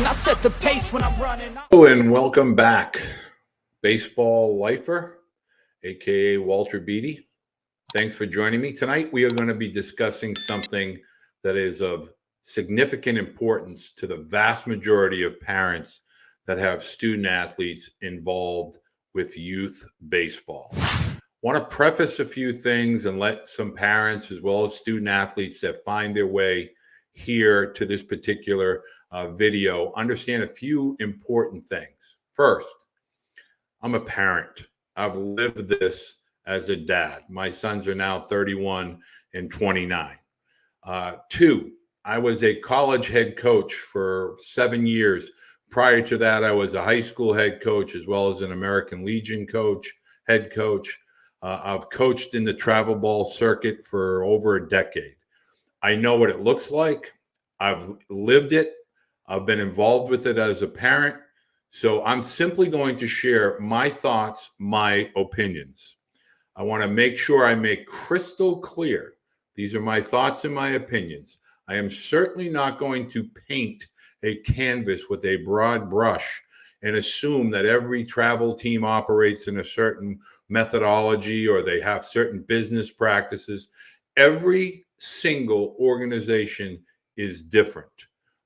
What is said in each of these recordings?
I set the pace when I'm running. Hello and welcome back, baseball lifer, aka Walter Beede. Thanks for joining me tonight. We are going to be discussing something that is of significant importance to the vast majority of parents that have student athletes involved with youth baseball. I want to preface a few things and let some parents as well as student athletes that find their way here to this particular video understand a few important things. First, I'm a parent. I've lived this as a dad. My sons are now 31 and 29. Two, I was a college head coach for 7 years. Prior to that, I was a high school head coach as well as an American Legion head coach. I've coached in the travel ball circuit for over a decade. I know what it looks like. I've lived it. I've been involved with it as a parent. So I'm simply going to share my thoughts, my opinions. I want to make sure I make crystal clear. These are my thoughts and my opinions. I am certainly not going to paint a canvas with a broad brush and assume that every travel team operates in a certain methodology or they have certain business practices. Every single organization is different.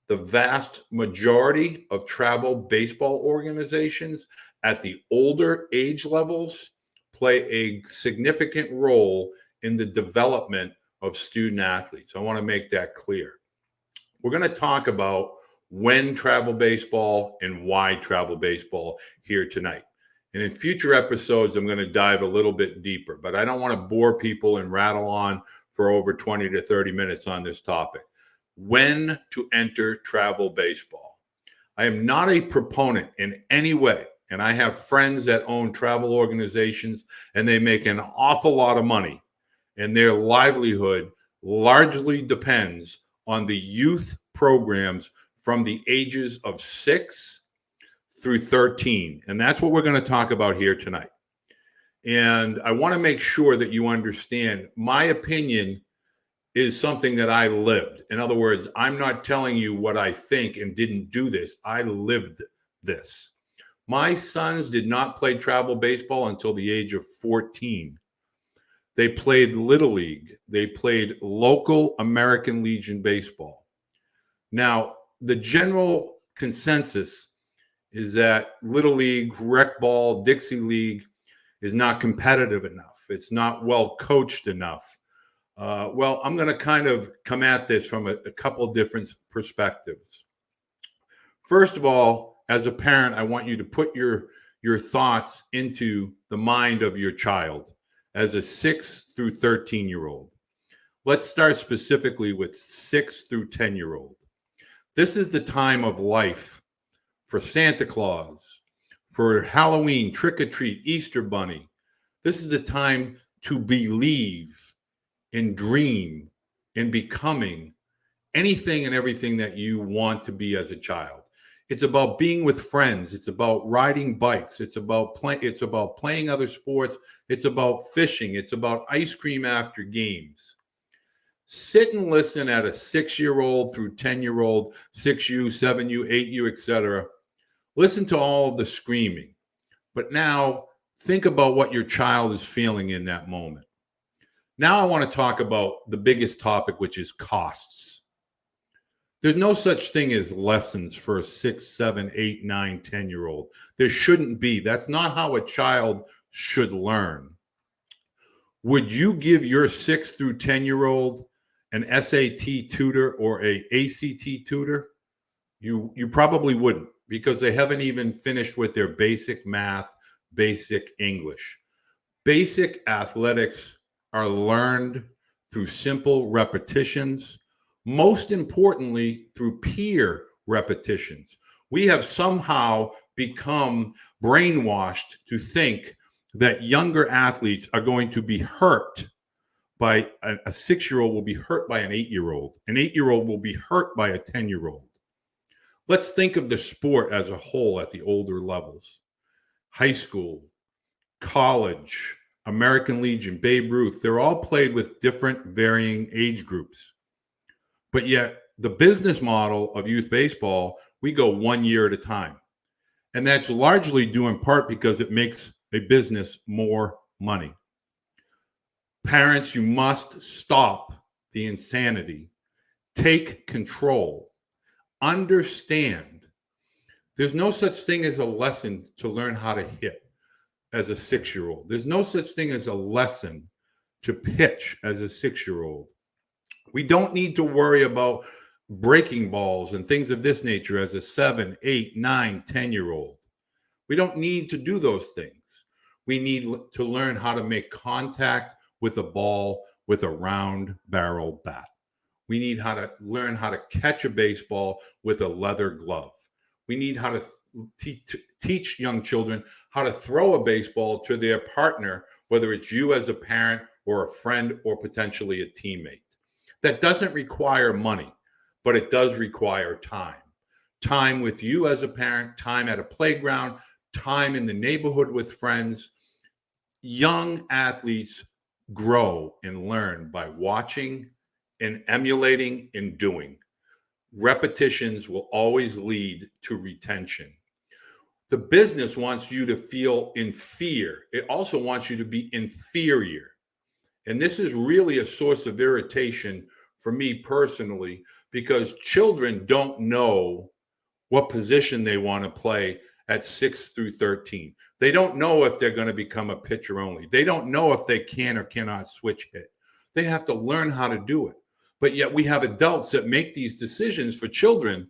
The vast majority of travel baseball organizations at the older age levels play a significant role in the development of student athletes. I want to make that clear. We're going to talk about when travel baseball and why travel baseball here tonight. And in future episodes, I'm going to dive a little bit deeper, but I don't want to bore people and rattle on for over 20 to 30 minutes on this topic. When to enter travel baseball. I am not a proponent in any way, and I have friends that own travel organizations, and they make an awful lot of money, and their livelihood largely depends on the youth programs from the ages of 6 through 13. And that's what we're going to talk about here tonight. And I want to make sure that you understand my opinion is something that I lived. In other words, I'm not telling you what I think and didn't do this. I lived this. My sons did not play travel baseball until the age of 14. They played Little League. They played local American Legion baseball. Now, the general consensus is that Little League, rec ball, Dixie League is not competitive enough. It's not well coached enough. Well, I'm going to kind of come at this from a couple of different perspectives. First of all, as a parent, I want you to put your thoughts into the mind of your child as a 6 through 13-year-old. Let's start specifically with 6 through 10-year-old. This is the time of life for Santa Claus, for Halloween, trick or treat, Easter bunny. This is the time to believe and dream in becoming anything and everything that you want to be as a child. It's about being with friends. It's about riding bikes. It's about playing other sports. It's about fishing. It's about ice cream after games. Sit and listen at a 6-year-old through 10-year-old, 6U, 7U, 8U, etc. Listen to all of the screaming. But now think about what your child is feeling in that moment. Now I want to talk about the biggest topic, which is costs. There's no such thing as lessons for a 6, 7, 8, 9, 10-year-old. There shouldn't be. That's not how a child should learn. Would you give your 6 through 10-year-old an SAT tutor or a ACT tutor? You probably wouldn't, because they haven't even finished with their basic math, basic English. Basic athletics are learned through simple repetitions, most importantly, through peer repetitions. We have somehow become brainwashed to think that younger athletes are going to be hurt by a 6-year-old will be hurt by an 8-year-old. An 8-year-old will be hurt by a 10-year-old. Let's think of the sport as a whole at the older levels. High school, college, American Legion, Babe Ruth, they're all played with different varying age groups. But yet the business model of youth baseball We go 1 year at a time. And that's largely due in part because it makes a business more money. Parents, you must stop the insanity. Take control. Understand there's no such thing as a lesson to learn how to hit as a 6-year-old. There's no such thing as a lesson to pitch as a 6-year-old. We don't need to worry about breaking balls and things of this nature as a 7, 8, 9, 10-year-old. We don't need to do those things. We need to learn how to make contact with a ball with a round barrel bat. We need to learn how to catch a baseball with a leather glove. We need how to teach young children how to throw a baseball to their partner, whether it's you as a parent or a friend or potentially a teammate. That doesn't require money, but it does require time. Time with you as a parent, time at a playground, time in the neighborhood with friends. Young athletes grow and learn by watching and emulating and doing. Repetitions will always lead to retention. The business wants you to feel in fear. It also wants you to be inferior. And this is really a source of irritation for me personally, because children don't know what position they want to play at 6 through 13. They don't know if they're going to become a pitcher only. They don't know if they can or cannot switch hit. They have to learn how to do it. But yet we have adults that make these decisions for children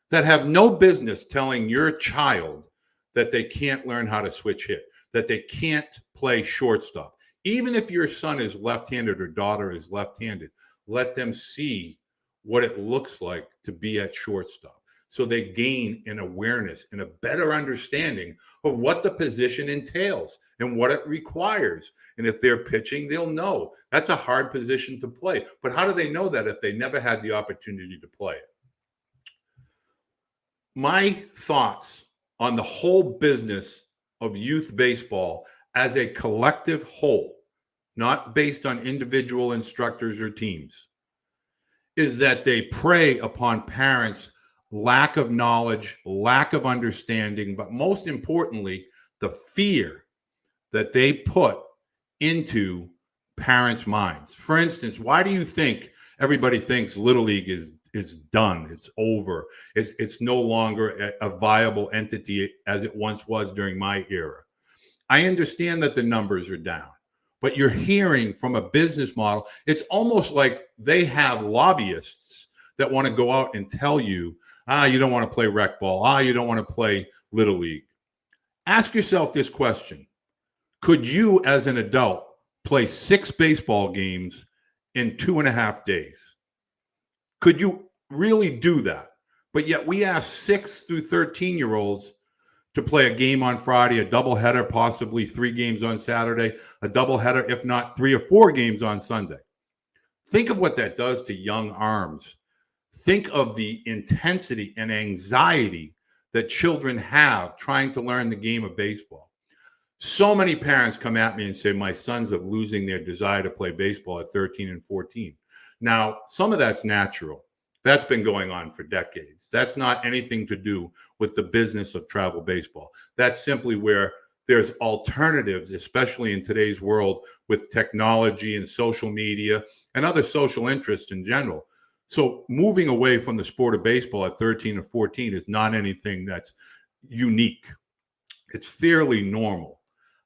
that have no business telling your child that they can't learn how to switch hit, that they can't play shortstop. Even if your son is left-handed or daughter is left-handed, let them see what it looks like to be at shortstop, so they gain an awareness and a better understanding of what the position entails and what it requires. And if they're pitching, they'll know that's a hard position to play. But how do they know that if they never had the opportunity to play it? My thoughts on the whole business of youth baseball as a collective whole, not based on individual instructors or teams, is that they prey upon parents' lack of knowledge, lack of understanding, but most importantly, the fear that they put into parents' minds. For instance, why do you think everybody thinks Little League is done, it's over, it's no longer a viable entity as it once was during my era? I understand that the numbers are down, but you're hearing from a business model, it's almost like they have lobbyists that want to go out and tell you, you don't want to play rec ball, you don't want to play Little League. Ask yourself this question. Could you, as an adult, play 6 baseball games in 2.5 days? Could you really do that? But yet we ask 6 through 13-year-olds to play a game on Friday, a doubleheader, possibly 3 games on Saturday, a doubleheader, if not 3 or 4 games on Sunday. Think of what that does to young arms. Think of the intensity and anxiety that children have trying to learn the game of baseball. So many parents come at me and say, my sons are losing their desire to play baseball at 13 and 14. Now, some of that's natural. That's been going on for decades. That's not anything to do with the business of travel baseball. That's simply where there's alternatives, especially in today's world with technology and social media and other social interests in general. So moving away from the sport of baseball at 13 or 14 is not anything that's unique. It's fairly normal.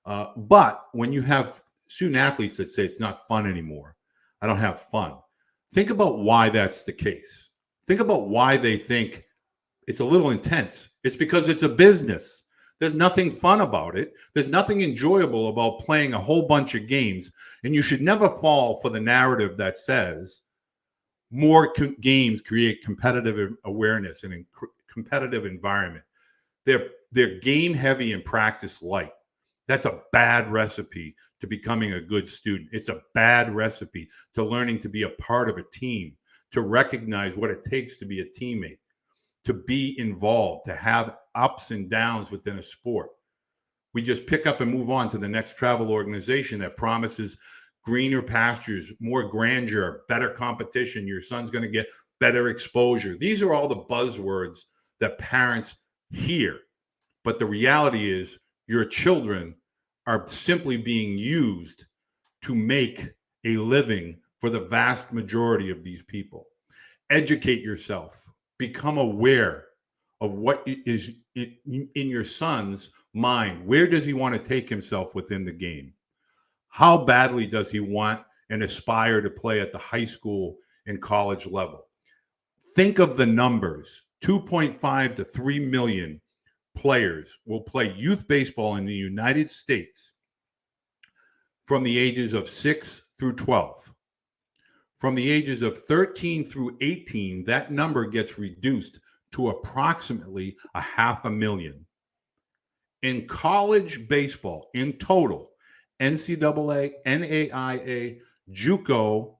But when you have student athletes that say it's not fun anymore, I don't have fun, think about why that's the case. Think about why they think it's a little intense. It's because it's a business. There's nothing fun about it. There's nothing enjoyable about playing a whole bunch of games. And you should never fall for the narrative that says more games create competitive awareness and competitive environment. They're game heavy and practice light. That's a bad recipe to becoming a good student. It's a bad recipe to learning to be a part of a team, to recognize what it takes to be a teammate, to be involved, to have ups and downs within a sport. We just pick up and move on to the next travel organization that promises greener pastures, more grandeur, better competition. Your son's going to get better exposure. These are all the buzzwords that parents hear. But the reality is your children are simply being used to make a living for the vast majority of these people. Educate yourself. Become aware of what is in your son's mind. Where does he want to take himself within the game? How badly does he want and aspire to play at the high school and college level? Think of the numbers. 2.5 to 3 million players will play youth baseball in the United States from the ages of 6 through 12. From the ages of 13 through 18, that number gets reduced to approximately 500,000. In college baseball, in total, NCAA, NAIA, JUCO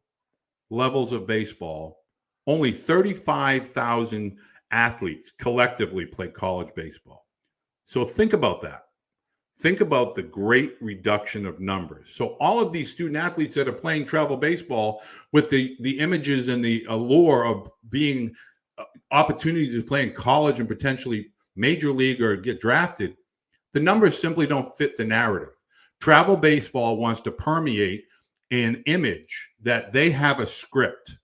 levels of baseball, only 35,000 athletes collectively play college baseball. So think about that. Think about the great reduction of numbers. So all of these student athletes that are playing travel baseball with the images and the allure of being opportunities to play in college and potentially major league or get drafted, the numbers simply don't fit the narrative. Travel baseball wants to permeate an image that they have a script,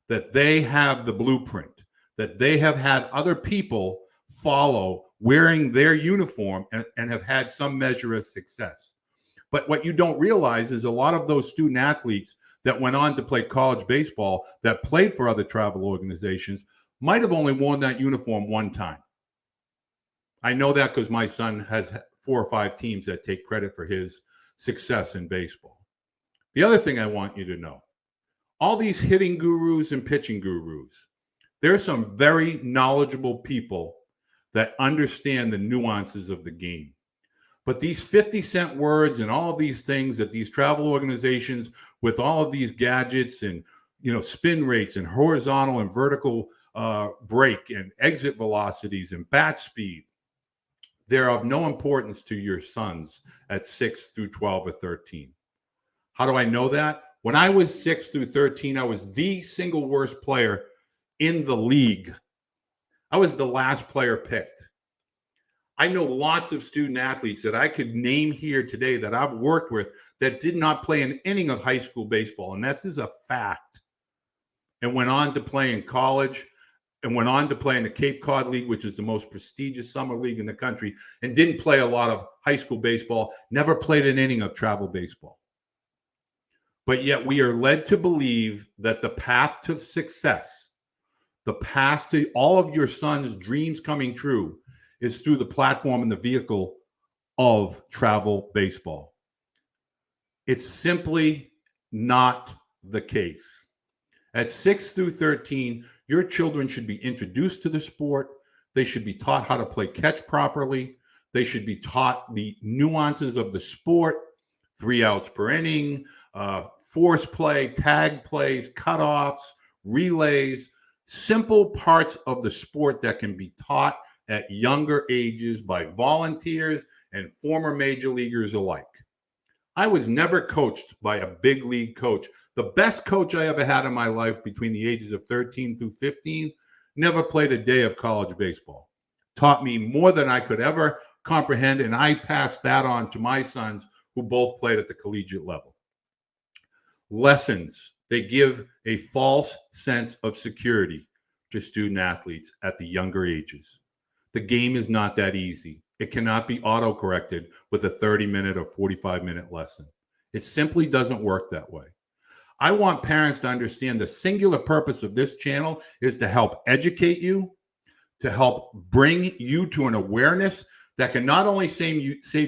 that they have the blueprint, that they have had other people follow wearing their uniform and have had some measure of success. But what you don't realize is a lot of those student athletes that went on to play college baseball that played for other travel organizations might have only worn that uniform one time. I know that because my son has 4 or 5 teams that take credit for his success in baseball. The other thing I want you to know, all these hitting gurus and pitching gurus, there are some very knowledgeable people that understand the nuances of the game. But these 50-cent words and all of these things that these travel organizations with all of these gadgets and spin rates and horizontal and vertical break and exit velocities and bat speed, they're of no importance to your sons at 6 through 12 or 13. How do I know that? When I was 6 through 13, I was the single worst player in the league. I was the last player picked. I know lots of student athletes that I could name here today that I've worked with that did not play an inning of high school baseball, and this is a fact, and went on to play in college and went on to play in the Cape Cod League, which is the most prestigious summer league in the country, and didn't play a lot of high school baseball, never played an inning of travel baseball. But yet we are led to believe that the path to success, the path to all of your son's dreams coming true, is through the platform and the vehicle of travel baseball. It's simply not the case. At 6 through 13, your children should be introduced to the sport. They should be taught how to play catch properly. They should be taught the nuances of the sport, 3 outs per inning, force play, tag plays, cutoffs, relays, simple parts of the sport that can be taught at younger ages by volunteers and former major leaguers alike. I was never coached by a big league coach. The best coach I ever had in my life between the ages of 13 through 15 never played a day of college baseball. Taught me more than I could ever comprehend, and I passed that on to my sons who both played at the collegiate level. Lessons. They give a false sense of security to student athletes at the younger ages. The game is not that easy. It cannot be auto-corrected with a 30-minute or 45-minute lesson. It simply doesn't work that way. I want parents to understand the singular purpose of this channel is to help educate you, to help bring you to an awareness that can not only save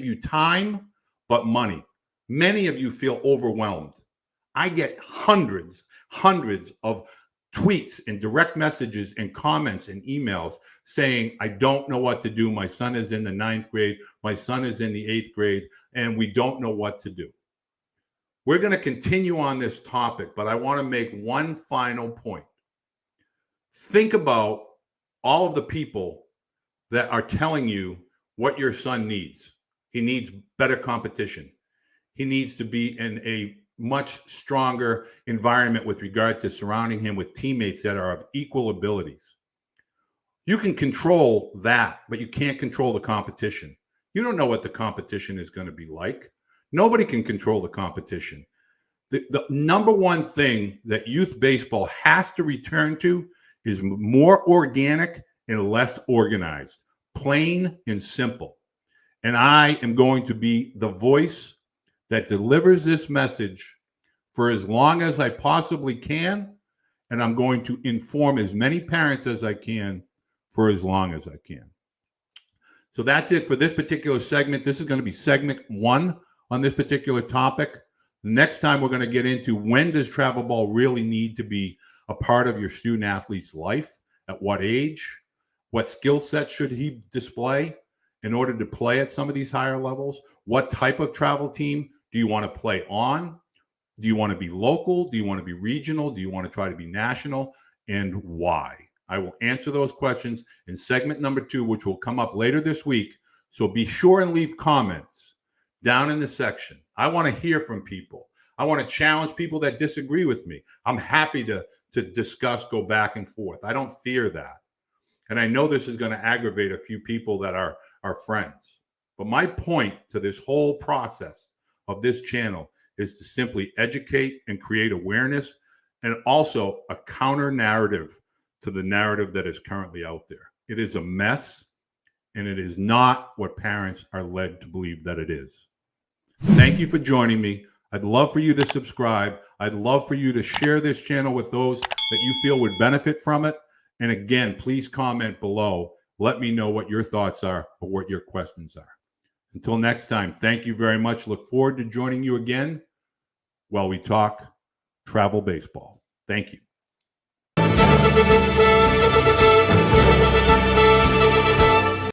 you time, but money. Many of you feel overwhelmed. I get hundreds of tweets and direct messages and comments and emails saying, I don't know what to do. My son is in the 9th grade. My son is in the 8th grade, and we don't know what to do. We're going to continue on this topic, but I want to make one final point. Think about all of the people that are telling you what your son needs. He needs better competition. He needs to be in a much stronger environment with regard to surrounding him with teammates that are of equal abilities. You can control that, but you can't control the competition. You don't know what the competition is going to be like. Nobody can control the competition. The number one thing that youth baseball has to return to is more organic and less organized, plain and simple. And I am going to be the voice that delivers this message for as long as I possibly can. And I'm going to inform as many parents as I can for as long as I can. So that's it for this particular segment. This is going to be segment 1 on this particular topic. The next time we're going to get into when does travel ball really need to be a part of your student athlete's life, at what age, what skill set should he display in order to play at some of these higher levels, what type of travel team do you want to play on, do you want to be local, do you want to be regional, do you want to try to be national, and why? I will answer those questions in segment number 2, which will come up later this week. So be sure and leave comments down in the section. I want to hear from people. I want to challenge people that disagree with me. I'm happy to discuss, go back and forth. I don't fear that. And I know this is going to aggravate a few people that are friends. But my point to this whole process of this channel is to simply educate and create awareness, and also a counter narrative to the narrative that is currently out there. It is a mess, and it is not what parents are led to believe that it is. Thank you for joining me. I'd love for you to subscribe. I'd love for you to share this channel with those that you feel would benefit from it. And again, please comment below. Let me know what your thoughts are or what your questions are. Until next time, thank you very much. Look forward to joining you again while we talk travel baseball. Thank you.